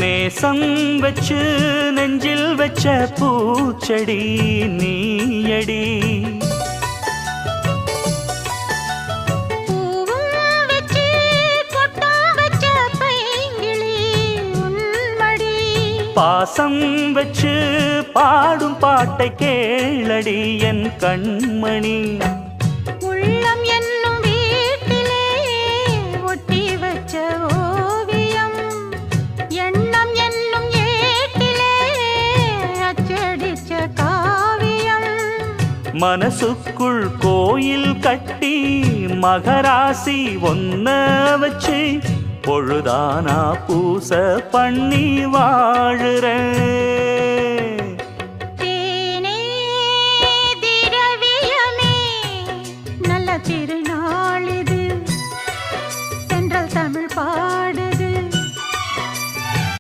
நேசம் வச்சு நெஞ்சில் வச்ச பூச்செடி நீயடி. பாசம் வச்சு பாடும் பாட்டை கேளடி என் கண்மணி. உள்ளம் என்னும் வீட்டிலே ஒட்டி வச்ச ஓவியம், எண்ணம் என்னும் ஏட்டிலே அச்சடிச்ச காவியம். மனசுக்குள் கோயில் கட்டி மகராசி ஒன்ன வச்சு பொழுதானா பூச பண்ணி வாழுறேன்.